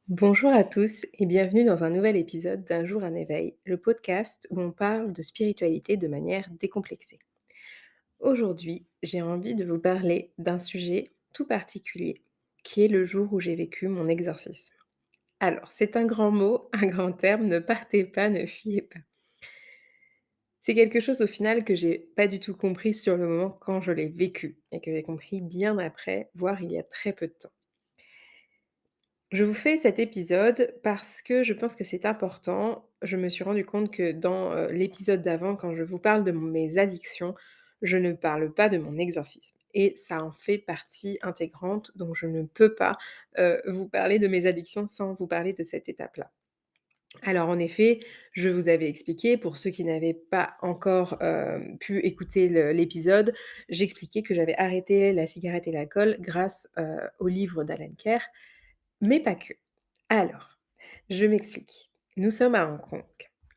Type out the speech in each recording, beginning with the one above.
Bonjour à tous et bienvenue dans un nouvel épisode d'Un jour un éveil, le podcast où on parle de spiritualité de manière décomplexée. Aujourd'hui, j'ai envie de vous parler d'un sujet tout particulier, qui est le jour où j'ai vécu mon exorcisme. Alors, c'est un grand mot, un grand terme, ne partez pas, ne fuyez pas. C'est quelque chose au final que j'ai pas du tout compris sur le moment quand je l'ai vécu et que j'ai compris bien après, voire il y a très peu de temps. Je vous fais cet épisode parce que je pense que c'est important. Je me suis rendu compte que dans, l'épisode d'avant, quand je vous parle de mes addictions, je ne parle pas de mon exorcisme et ça en fait partie intégrante, donc je ne peux pas, vous parler de mes addictions sans vous parler de cette étape-là. Alors en effet, je vous avais expliqué, pour ceux qui n'avaient pas encore, pu écouter l'épisode, j'expliquais que j'avais arrêté la cigarette et l'alcool grâce, au livre d'Alan Kerr, mais pas que. Alors, je m'explique. Nous sommes à Hong Kong,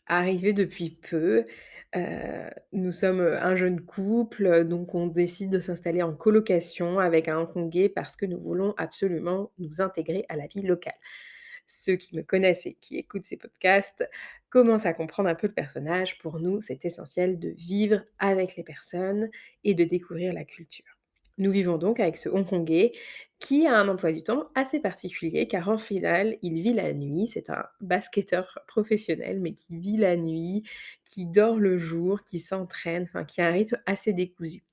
arrivés depuis peu, nous sommes, un jeune couple, donc on décide de s'installer en colocation avec un Hongkongais parce que nous voulons absolument nous intégrer à la vie locale. Ceux qui me connaissent et qui écoutent ces podcasts commencent à comprendre un peu le personnage. Pour nous, c'est essentiel de vivre avec les personnes et de découvrir la culture. Nous vivons donc avec ce Hongkongais qui a un emploi du temps assez particulier car en final, il vit la nuit. C'est un basketteur professionnel mais qui vit la nuit, qui dort le jour, qui s'entraîne, enfin qui a un rythme assez décousu.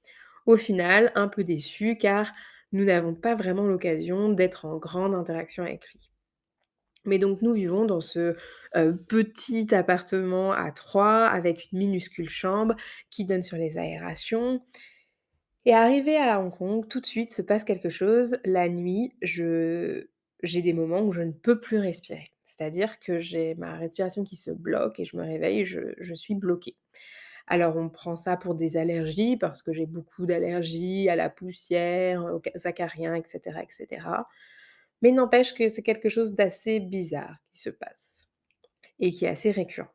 Au final, un peu déçu car nous n'avons pas vraiment l'occasion d'être en grande interaction avec lui. Mais donc nous vivons dans ce, petit appartement à 3 avec une minuscule chambre qui donne sur les aérations et arrivé à Hong Kong, tout de suite se passe quelque chose. La nuit, j'ai des moments où je ne peux plus respirer. C'est-à-dire que j'ai ma respiration qui se bloque et je me réveille, je suis bloquée. Alors on prend ça pour des allergies parce que j'ai beaucoup d'allergies à la poussière, aux acariens et cetera. Mais n'empêche que c'est quelque chose d'assez bizarre qui se passe et qui est assez récurrent.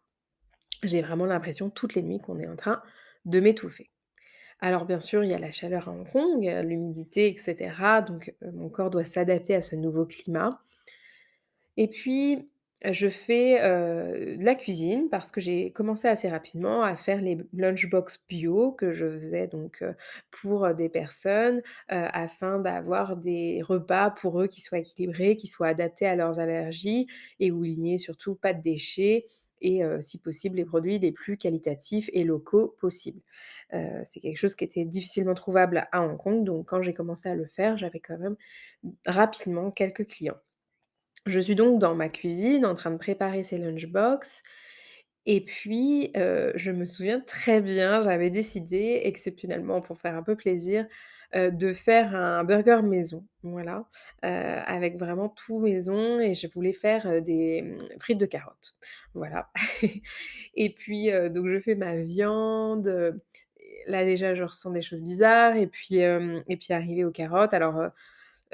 J'ai vraiment l'impression toutes les nuits qu'on est en train de m'étouffer. Alors bien sûr, il y a la chaleur à Hong Kong, l'humidité et cetera, donc mon corps doit s'adapter à ce nouveau climat et puis, je fais, de la cuisine parce que j'ai commencé assez rapidement à faire les lunchbox bio que je faisais donc, pour, des personnes, afin d'avoir des repas pour eux qui soient équilibrés, qui soient adaptés à leurs allergies et où il n'y ait surtout pas de déchets et si possible les produits les plus qualitatifs et locaux possibles. C'est quelque chose qui était difficilement trouvable à Hong Kong, donc quand j'ai commencé à le faire, j'avais quand même rapidement quelques clients. Je suis donc dans ma cuisine en train de préparer ces lunchbox et puis, je me souviens très bien, j'avais décidé exceptionnellement pour faire un peu plaisir, de faire un burger maison, voilà, avec vraiment tout maison et je voulais faire, des, frites de carottes, voilà. Et puis, donc je fais ma viande, là déjà je ressens des choses bizarres et puis arrivé aux carottes alors,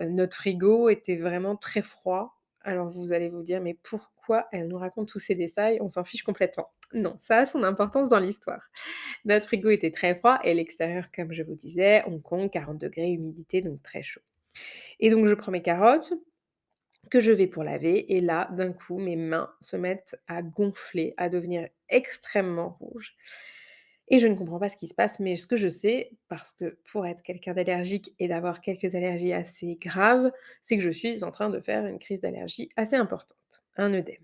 notre frigo était vraiment très froid. Alors vous allez vous dire: «Mais pourquoi elle nous raconte tous ces détails? On s'en fiche complètement». Non, ça a son importance dans l'histoire. Notre frigo était très froid et l'extérieur, comme je vous disais, Hong Kong, 40°, humidité, donc très chaud. Et donc je prends mes carottes que je vais pour laver et là, d'un coup, mes mains se mettent à gonfler, à devenir extrêmement rouges et je ne comprends pas ce qui se passe, mais ce que je sais, parce que pour être quelqu'un d'allergique et d'avoir quelques allergies assez graves, c'est que je suis en train de faire une crise d'allergie assez importante, un œdème.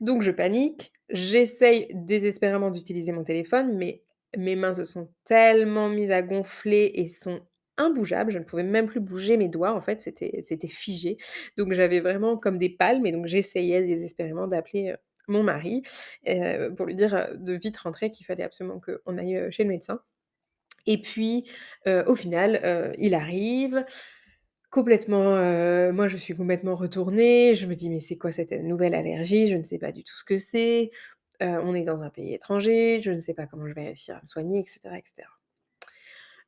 Donc je panique, j'essaye désespérément d'utiliser mon téléphone, mais mes mains se sont tellement mises à gonfler et sont imbougeables, je ne pouvais même plus bouger mes doigts, en fait, c'était figé. Donc j'avais vraiment comme des palmes et donc j'essayais désespérément d'appeler, mon mari, pour lui dire, de vite rentrer, qu'il fallait absolument qu'on aille, chez le médecin. Et puis, au final, il arrive complètement, moi je suis complètement retournée, je me dis: «Mais c'est quoi cette nouvelle allergie? Je ne sais pas du tout ce que c'est, on est dans un pays étranger, je ne sais pas comment je vais réussir à me soigner» et cetera.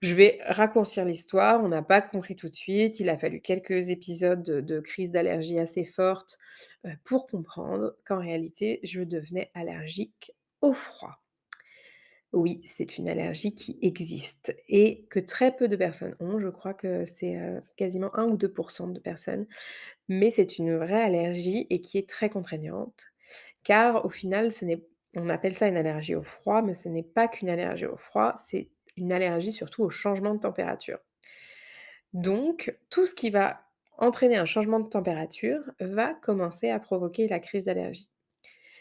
Je vais raccourcir l'histoire, on n'a pas compris tout de suite, il a fallu quelques épisodes de crise d'allergie assez fortes, pour comprendre qu'en réalité je devenais allergique au froid. Oui, c'est une allergie qui existe et que très peu de personnes ont. Je crois que c'est, quasiment 1 ou 2 de personnes, mais c'est une vraie allergie et qui est très contraignante, car au final, ce n'est on appelle ça une allergie au froid, mais ce n'est pas qu'une allergie au froid, c'est une allergie surtout au changement de température. Donc tout ce qui va entraîner un changement de température va commencer à provoquer la crise d'allergie.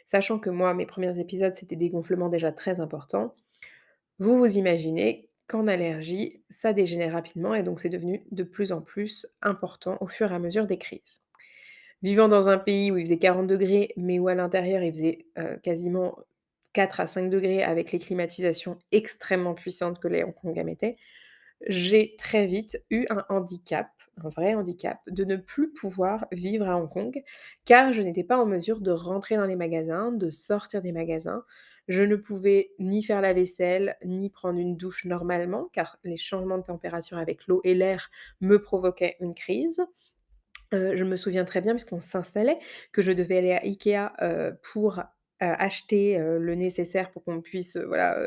Sachant que moi, mes premiers épisodes, c'était des gonflements déjà très importants. Vous vous imaginez qu'en allergie, ça dégénère rapidement et donc c'est devenu de plus en plus important au fur et à mesure des crises. Vivant dans un pays où il faisait 40 mais où à l'intérieur il faisait, quasiment 4 à 5 avec les climatisations extrêmement puissantes que les Hongkongais mettaient, j'ai très vite eu un handicap, un vrai handicap, de ne plus pouvoir vivre à Hong Kong, car je n'étais pas en mesure de rentrer dans les magasins, de sortir des magasins. Je ne pouvais ni faire la vaisselle, ni prendre une douche normalement, car les changements de température avec l'eau et l'air me provoquaient une crise. Je me souviens très bien puisqu'on s'installait, que je devais aller à IKEA, pour, acheter, le nécessaire pour qu'on puisse, voilà,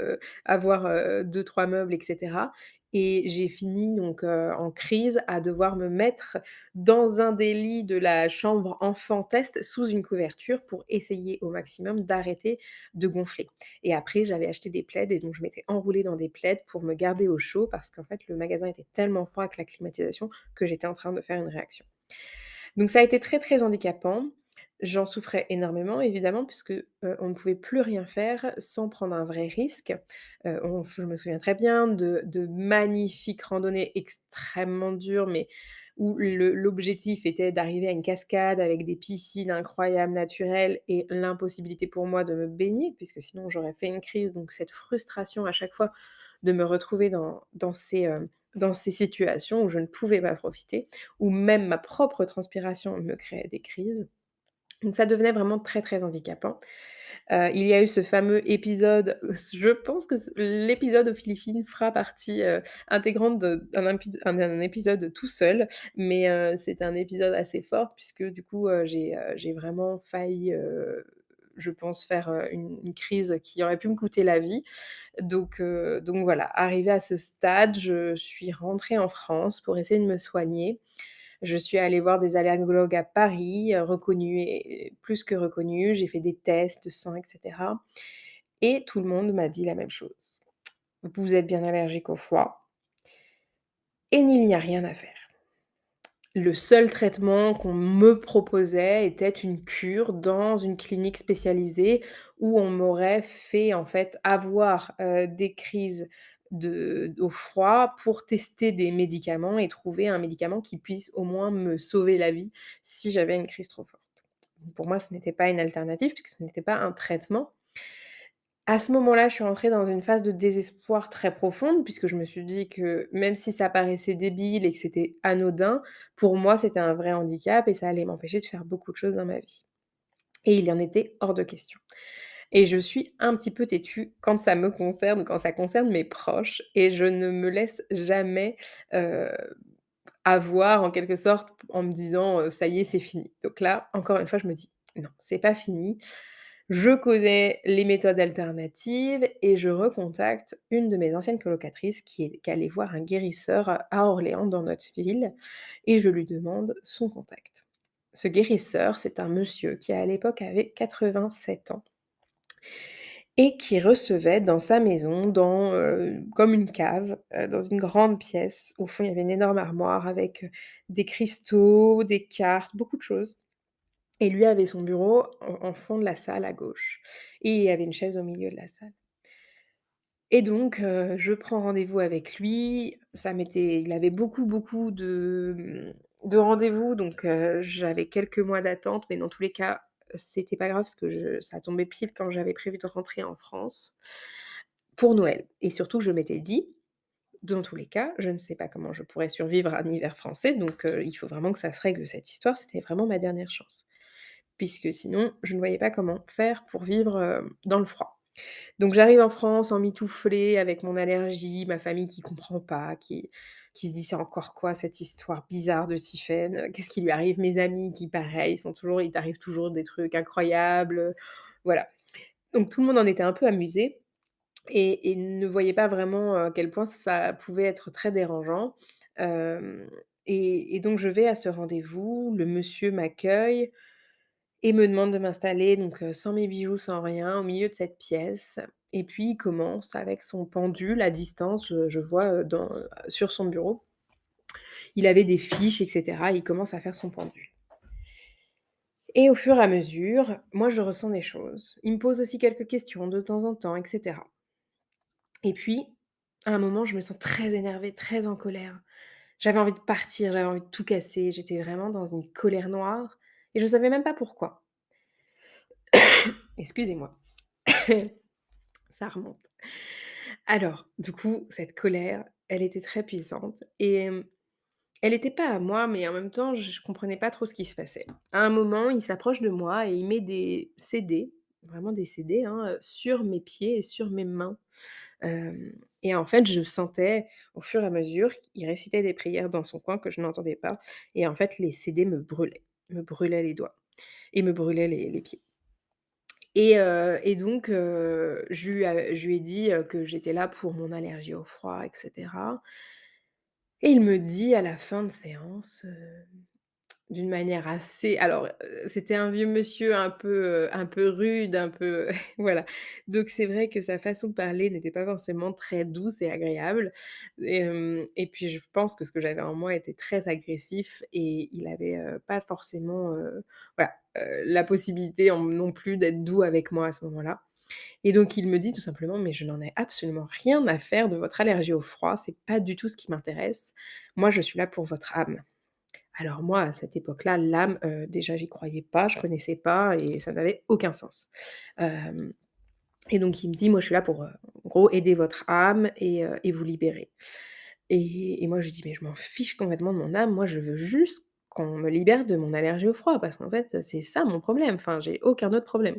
avoir, 2-3 meubles et cetera et j'ai fini donc, en crise à devoir me mettre dans un des lits de la chambre enfant test sous une couverture pour essayer au maximum d'arrêter de gonfler et après j'avais acheté des plaids et donc je m'étais enroulée dans des plaids pour me garder au chaud parce qu'en fait le magasin était tellement froid avec la climatisation que j'étais en train de faire une réaction. Donc ça a été très, très handicapant. J'en souffrais énormément évidemment puisque, on ne pouvait plus rien faire sans prendre un vrai risque. On je me souviens très bien de magnifiques randonnées extrêmement dures, mais où l'objectif était d'arriver à une cascade avec des piscines incroyables, naturelles et l'impossibilité pour moi de me baigner puisque sinon j'aurais fait une crise. Donc cette frustration à chaque fois de me retrouver dans ces situations où je ne pouvais pas profiter, où même ma propre transpiration me créait des crises. Donc ça devenait vraiment très, très handicapant. Il y a eu ce fameux épisode, je pense que l'épisode aux Philippines fera partie, intégrante d'un épisode tout seul, mais c'est un épisode assez fort puisque du coup, j'ai vraiment failli, je pense faire, une crise qui aurait pu me coûter la vie. Donc voilà, arrivée à ce stade, je suis rentrée en France pour essayer de me soigner. Je suis allée voir des allergologues à Paris, reconnus et plus que reconnus. J'ai fait des tests de sang et cetera et tout le monde m'a dit la même chose: «Vous êtes bien allergique au froid et il n'y a rien à faire». Le seul traitement qu'on me proposait était une cure dans une clinique spécialisée où on m'aurait fait, en fait, avoir, des crises au froid pour tester des médicaments et trouver un médicament qui puisse au moins me sauver la vie si j'avais une crise trop forte. Pour moi, ce n'était pas une alternative puisque ce n'était pas un traitement. À ce moment-là, je suis rentrée dans une phase de désespoir très profonde, puisque je me suis dit que même si ça paraissait débile et que c'était anodin, pour moi, c'était un vrai handicap et ça allait m'empêcher de faire beaucoup de choses dans ma vie. Et il en était hors de question. Et je suis un petit peu têtue quand ça me concerne ou quand ça concerne mes proches et je ne me laisse jamais, heu, avoir en quelque sorte en me disant, «Ça y est, c'est fini». Donc là, encore une fois, je me dis: «Non, c'est pas fini». Je connais les méthodes alternatives et je recontacte une de mes anciennes colocatrices qui est allée voir un guérisseur à Orléans dans notre ville et je lui demande son contact. Ce guérisseur, c'est un monsieur qui à l'époque avait 87 ans et qui recevait dans sa maison, comme une cave, dans une grande pièce. Au fond, il y avait une énorme armoire avec, des cristaux, des cartes, beaucoup de choses et lui avait son bureau en fond de la salle à gauche et il y avait une chaise au milieu de la salle et donc je prends rendez-vous avec lui. Il avait beaucoup, beaucoup de rendez-vous donc j'avais quelques mois d'attente mais dans tous les cas, c'était pas grave parce que ça tombait pile quand j'avais prévu de rentrer en France pour Noël et surtout je m'étais dit: «Dans tous les cas, je ne sais pas comment je pourrais survivre à un hiver français donc il faut vraiment que ça se règle cette histoire». C'était vraiment ma dernière chance puisque sinon je ne voyais pas comment faire pour vivre, dans le froid. Donc j'arrive en France emmitouflée avec mon allergie, ma famille qui comprend pas, qui se dit: «C'est encore quoi cette histoire bizarre de Tiphaine? Qu'est-ce qui lui arrive?» Mes amis qui pareil il t'arrive toujours des trucs incroyables, voilà. Donc tout le monde en était un peu amusé et ne voyait pas vraiment à quel point ça pouvait être très dérangeant. Hem et donc je vais à ce rendez-vous, le monsieur m'accueille et me demande de m'installer donc sans mes bijoux, sans rien, au milieu de cette pièce et puis il commence avec son pendule à distance, je vois, sur son bureau. Il avait des fiches et cetera, il commence à faire son pendule et au fur et à mesure, moi je ressens des choses. Il me pose aussi quelques questions de temps en temps et cetera et puis, à un moment, je me sens très énervée, très en colère. J'avais envie de partir, j'avais envie de tout casser, j'étais vraiment dans une colère noire et je savais même pas pourquoi. Excusez-moi, ça remonte. Alors, du coup, cette colère, elle était très puissante et elle était pas à moi, mais en même temps, je comprenais pas trop ce qui se passait. À un moment, il s'approche de moi et il met des CD, vraiment des CD, hein, sur mes pieds et sur mes mains. Hem et en fait, je sentais au fur et à mesure qu'il récitait des prières dans son coin que je n'entendais pas et en fait, les CD me brûlaient les doigts et me brûlaient les pieds. Et donc je lui ai dit, que j'étais là pour mon allergie au froid et cetera et il me dit à la fin de séance, d'une manière assez alors, c'était un vieux monsieur un peu rude, un peu voilà. Donc c'est vrai que sa façon de parler n'était pas forcément très douce et agréable et puis je pense que ce que j'avais en moi était très agressif et il avait, pas forcément, voilà, la possibilité en non plus d'être doux avec moi à ce moment-là et donc il me dit tout simplement: «Mais je n'en ai absolument rien à faire de votre allergie au froid, c'est pas du tout ce qui m'intéresse. Moi je suis là pour votre âme». Alors moi, à cette époque-là, l'âme, déjà j'y croyais pas, je connaissais pas et ça n'avait aucun sens. Hem et donc il me dit: «Moi je suis là pour, en gros aider votre âme et vous libérer» et moi je lui dis: «Mais je m'en fiche complètement de mon âme, moi je veux juste qu'on me libère de mon allergie au froid parce qu'en fait, c'est ça mon problème, enfin j'ai aucun autre problème».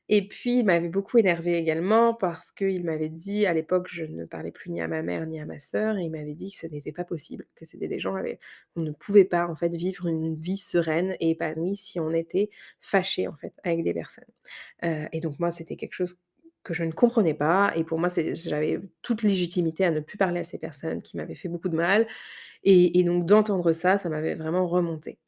Et puis, il m'avait beaucoup énervée également parce qu'il m'avait dit à l'époque, je ne parlais plus ni à ma mère ni à ma sœur et il m'avait dit que ce n'était pas possible, que c'était des gens avec on ne pouvait pas en fait vivre une vie sereine et épanouie si on était fâché en fait avec des personnes. Et donc moi, c'était quelque chose que je ne comprenais pas et pour moi, j'avais toute légitimité à ne plus parler à ces personnes qui m'avaient fait beaucoup de mal et donc d'entendre ça, ça m'avait vraiment remonté.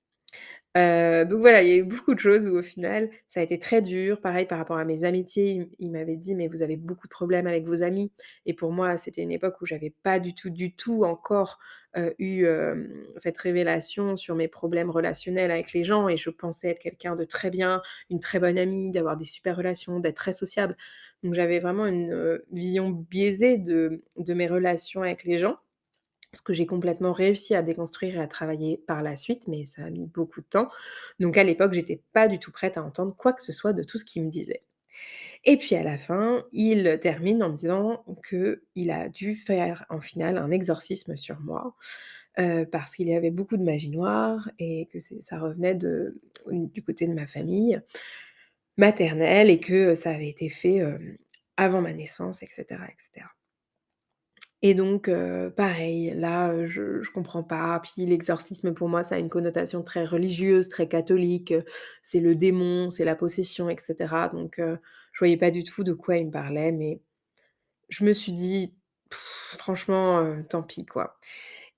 Donc voilà, il y a eu beaucoup de choses où au final, ça a été très dur. Pareil par rapport à mes amitiés, il m'avait dit: «Mais vous avez beaucoup de problèmes avec vos amis» et pour moi, c'était une époque où j'avais pas du tout encore, eu, cette révélation sur mes problèmes relationnels avec les gens et je pensais être quelqu'un de très bien, une très bonne amie, d'avoir des super relations, d'être très sociable. Donc j'avais vraiment une, vision biaisée de mes relations avec les gens. Ce que j'ai complètement réussi à déconstruire et à travailler par la suite, mais ça a mis beaucoup de temps. Donc à l'époque, j'étais pas du tout prête à entendre quoi que ce soit de tout ce qu'il me disait. Et puis à la fin, il termine en me disant qu'il a dû faire en finale un exorcisme sur moi, parce qu'il y avait beaucoup de magie noire et que ça revenait du côté de ma famille maternelle et que ça avait été fait, avant ma naissance et cetera et cetera. Et donc pareil, là, je comprends pas. Puis l'exorcisme pour moi, ça a une connotation très religieuse, très catholique, c'est le démon, c'est la possession et cetera. Donc je voyais pas du tout de quoi il me parlait, mais je me suis dit: «Franchement, tant pis, quoi».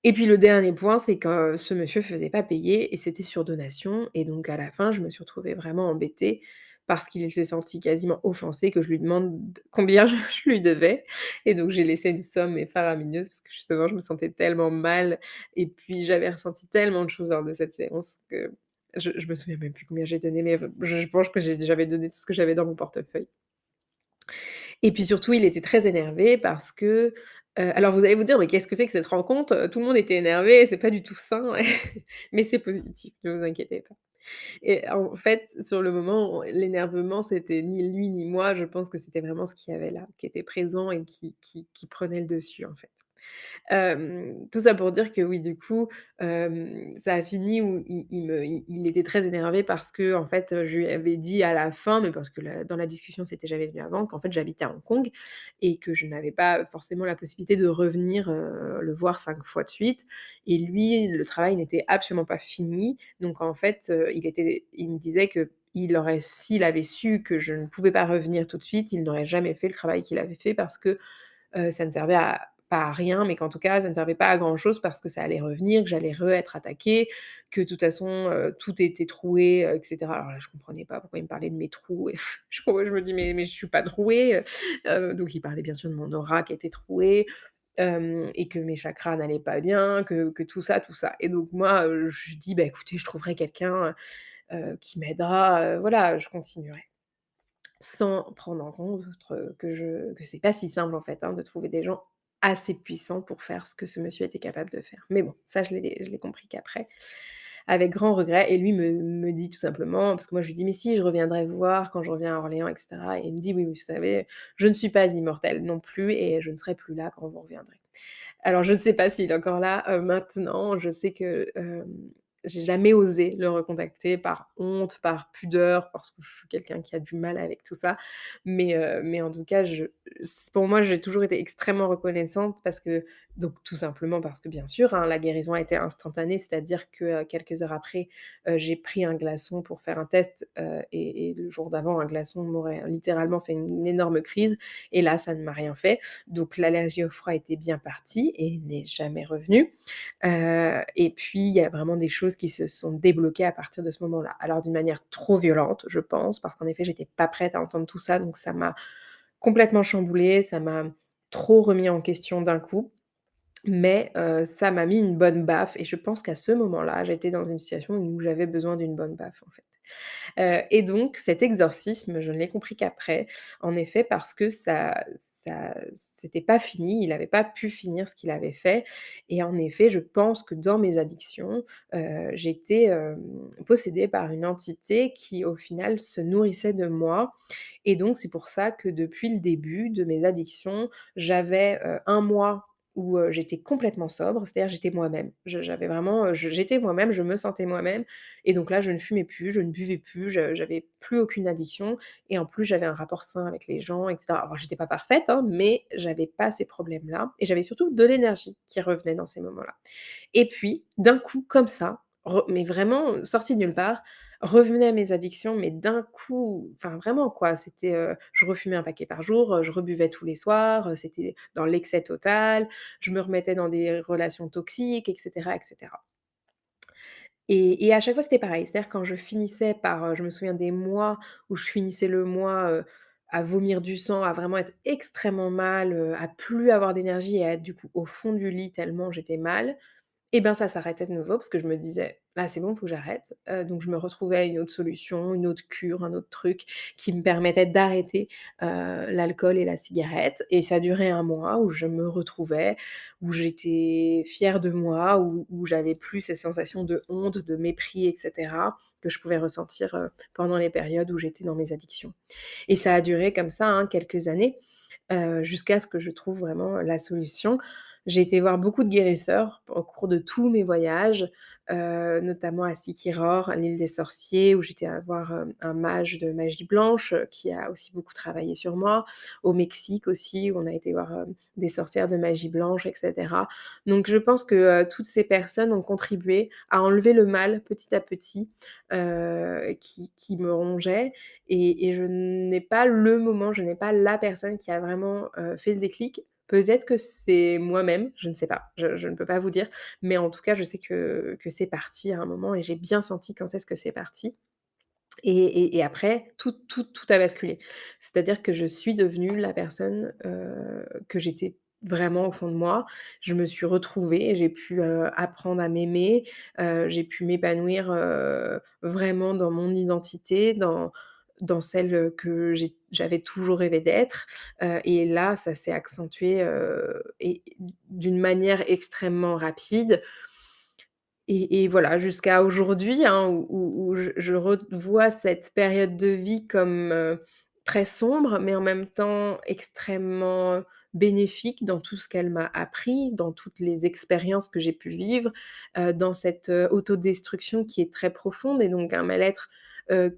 Et puis le dernier point, c'est que ce monsieur faisait pas payer et c'était sur donation et donc à la fin, je me suis retrouvée vraiment embêtée parce qu'il s'est senti quasiment offensé que je lui demande combien je lui devais et donc j'ai laissé une somme mais faramineuse parce que justement je me sentais tellement mal et puis j'avais ressenti tellement de choses lors de cette séance que je me souviens même plus combien j'ai donné mais je pense que j'avais donné tout ce que j'avais dans mon portefeuille. Et puis surtout, il était très énervé parce que, alors vous allez vous dire: «Mais qu'est-ce que c'est que cette rencontre?» Tout le monde était énervé, c'est pas du tout sain, mais c'est positif, ne vous inquiétez pas. Et en fait, sur le moment, l'énervement, c'était ni lui ni moi, je pense que c'était vraiment ce qu'il y avait là, qui était présent et qui prenait le dessus, en fait. Tout ça pour dire que oui, du coup, ça a fini où il était très énervé parce qu'en fait, je lui avais dit à la fin, mais parce que dans la discussion, c'était jamais venu avant, qu'en fait, j'habitais à Hong Kong et que je n'avais pas forcément la possibilité de revenir, le voir 5 fois de suite et lui, le travail n'était absolument pas fini. Donc en fait, il me disait qu'il s'il avait su que je ne pouvais pas revenir tout de suite, il n'aurait jamais fait le travail qu'il avait fait parce que ça ne servait à pas à rien, mais qu'en tout cas, ça ne servait pas à grand chose parce que ça allait revenir, que j'allais être attaquée, que de toute façon, tout était troué, et cetera. Alors là, je comprenais pas pourquoi il me parlait de mes trous et je me dis: «Mais je suis pas trouée», donc il parlait bien sûr de mon aura qui était trouée, et que mes chakras n'allaient pas bien, que tout ça et donc moi, je dis: «Bah, écoutez, je trouverai quelqu'un, qui m'aidera, voilà, je continuerai». Sans prendre en compte que c'est pas si simple en fait, hein, de trouver des gens assez puissants pour faire ce que ce monsieur était capable de faire. Mais bon, ça je l'ai compris qu'après, avec grand regret et lui me dit tout simplement parce que moi je lui dis: «Mais si, je reviendrai vous voir quand je reviens à Orléans et cetera» et il me dit: «Oui, mais vous savez, je ne suis pas immortel non plus et je ne serai plus là quand vous reviendrez». Alors je ne sais pas s'il est encore là, maintenant. Je sais que, j'ai jamais osé le recontacter par honte, par pudeur, parce que je suis quelqu'un qui a du mal avec tout ça. Mais en tout cas, pour moi, j'ai toujours été extrêmement reconnaissante parce que donc tout simplement parce que bien sûr, hein, la guérison a été instantanée, c'est-à-dire que, quelques heures après, j'ai pris un glaçon pour faire un test, et le jour d'avant, un glaçon m'aurait littéralement fait une énorme crise et là, ça ne m'a rien fait. Donc l'allergie au froid était bien partie et n'est jamais revenue. Et puis il y a vraiment des choses qui se sont débloquées à partir de ce moment-là. Alors d'une manière trop violente, je pense, parce qu'en effet, j'étais pas prête à entendre tout ça, donc ça m'a complètement chamboulée, ça m'a trop remis en question d'un coup, mais ça m'a mis une bonne baffe et je pense qu'à ce moment-là, j'étais dans une situation où j'avais besoin d'une bonne baffe, en fait. Et donc cet exorcisme, je ne l'ai compris qu'après, en effet, parce que ça c'était pas fini, il avait pas pu finir ce qu'il avait fait et en effet, je pense que dans mes addictions, j'étais, possédée par une entité qui, au final, se nourrissait de moi et donc c'est pour ça que depuis le début de mes addictions, j'avais, 1 mois où, j'étais complètement sobre, c'est-à-dire j'étais moi-même. J'avais vraiment, j'étais moi-même, je me sentais moi-même et donc là, je ne fumais plus, je ne buvais plus, j'avais plus aucune addiction et en plus, j'avais un rapport sain avec les gens et cetera. Alors j'étais pas parfaite, hein, mais j'avais pas ces problèmes-là et j'avais surtout de l'énergie qui revenait dans ces moments-là. Et puis, d'un coup, comme ça, mais vraiment sorti de nulle part, revenaient mes addictions, mais d'un coup, enfin vraiment quoi, c'était, je refumais un paquet par jour, je rebuvais tous les soirs, c'était dans l'excès total, je me remettais dans des relations toxiques et cetera et cetera. Et à chaque fois, c'était pareil. C'est-à-dire quand je finissais par, je me souviens des mois où je finissais le mois, à vomir du sang, à vraiment être extrêmement mal, à plus avoir d'énergie et à être du coup au fond du lit tellement j'étais mal. Et ben, ça s'arrêtait de nouveau parce que je me disais: «Là, c'est bon, il faut que j'arrête». Donc je me retrouvais à une autre solution, une autre cure, un autre truc qui me permettait d'arrêter, l'alcool et la cigarette et ça durait un mois où je me retrouvais, où j'étais fière de moi, où j'avais plus ces sensations de honte, de mépris et cetera, que je pouvais ressentir, pendant les périodes où j'étais dans mes addictions. Et ça a duré comme ça, hein, quelques années, jusqu'à ce que je trouve vraiment la solution. J'ai été voir beaucoup de guérisseurs au cours de tous mes voyages, notamment à Sikiror, à l'île des sorciers, où j'étais à voir, un mage de magie blanche, qui a aussi beaucoup travaillé sur moi. Au Mexique aussi, où on a été voir, des sorcières de magie blanche et cetera. Donc je pense que, toutes ces personnes ont contribué à enlever le mal petit à petit, qui me rongeait et je n'ai pas le moment, je n'ai pas la personne qui a vraiment, fait le déclic. Peut-être que c'est moi-même, je ne sais pas, je ne peux pas vous dire, mais en tout cas, je sais que c'est parti à un moment et j'ai bien senti quand est-ce que c'est parti et après tout a basculé. C'est-à-dire que je suis devenue la personne, que j'étais vraiment au fond de moi. Je me suis retrouvée, j'ai pu, apprendre à m'aimer, j'ai pu m'épanouir, vraiment dans mon identité, dans celle, que j'avais toujours rêvé d'être, et là, ça s'est accentué, et d'une manière extrêmement rapide et voilà, jusqu'à aujourd'hui, hein, où je revois cette période de vie comme, très sombre, mais en même temps extrêmement bénéfique dans tout ce qu'elle m'a appris, dans toutes les expériences que j'ai pu vivre, dans cette, autodestruction qui est très profonde et donc un mal-être,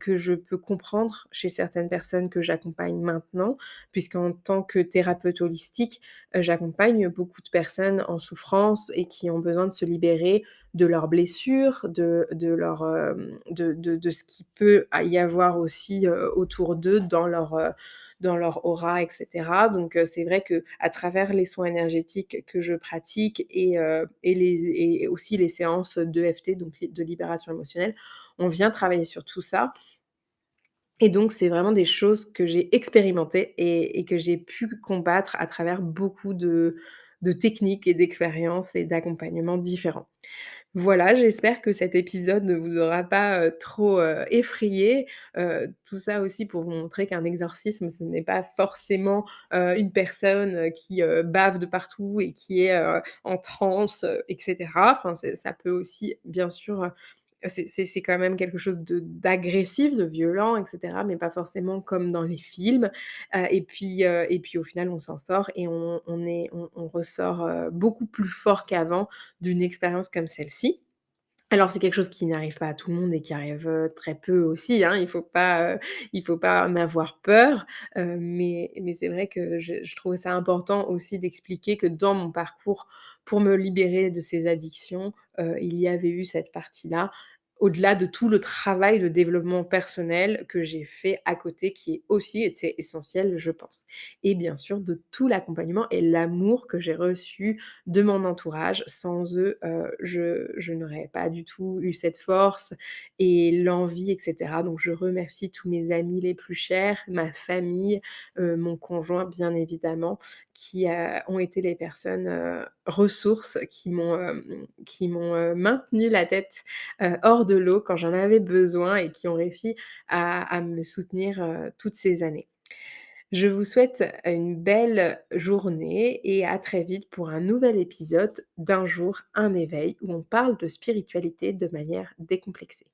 que je peux comprendre chez certaines personnes que j'accompagne maintenant, puisqu'en tant que thérapeute holistique, j'accompagne beaucoup de personnes en souffrance et qui ont besoin de se libérer de leurs blessures, de leur, de ce qui peut y avoir aussi, autour d'eux dans leur aura et cetera. Donc c'est vrai qu'à travers les soins énergétiques que je pratique et aussi les séances d'EFT, donc de libération émotionnelle, on vient travailler sur tout ça et donc c'est vraiment des choses que j'ai expérimentées et que j'ai pu combattre à travers beaucoup de techniques et d'expériences et d'accompagnements différents. Voilà, j'espère que cet épisode ne vous aura pas, trop, effrayé. Tout ça aussi pour vous montrer qu'un exorcisme, ce n'est pas forcément, une personne, qui, bave de partout et qui est, en transe, et cetera. Enfin, ça peut aussi bien sûr, c'est quand même quelque chose d'agressif, de violent et cetera, mais pas forcément comme dans les films. Et puis au final, on s'en sort et on ressort, beaucoup plus fort qu'avant d'une expérience comme celle-ci. Alors c'est quelque chose qui n'arrive pas à tout le monde et qui arrive, très peu aussi, hein. Il faut pas en avoir peur, mais c'est vrai que je trouvais ça important aussi d'expliquer que dans mon parcours, pour me libérer de ces addictions, il y avait eu cette partie-là, au-delà de tout le travail de développement personnel que j'ai fait à côté, qui est aussi été essentiel, je pense. Et bien sûr de tout l'accompagnement et l'amour que j'ai reçu de mon entourage. Sans eux, je n'aurais pas du tout eu cette force et l'envie et cetera. Donc je remercie tous mes amis les plus chers, ma famille, mon conjoint bien évidemment, qui, ont été les personnes, ressources qui m'ont, maintenu la tête, hors de l'eau quand j'en avais besoin et qui ont réussi à me soutenir, toutes ces années. Je vous souhaite une belle journée et à très vite pour un nouvel épisode d'Un jour, un éveil où on parle de spiritualité de manière décomplexée.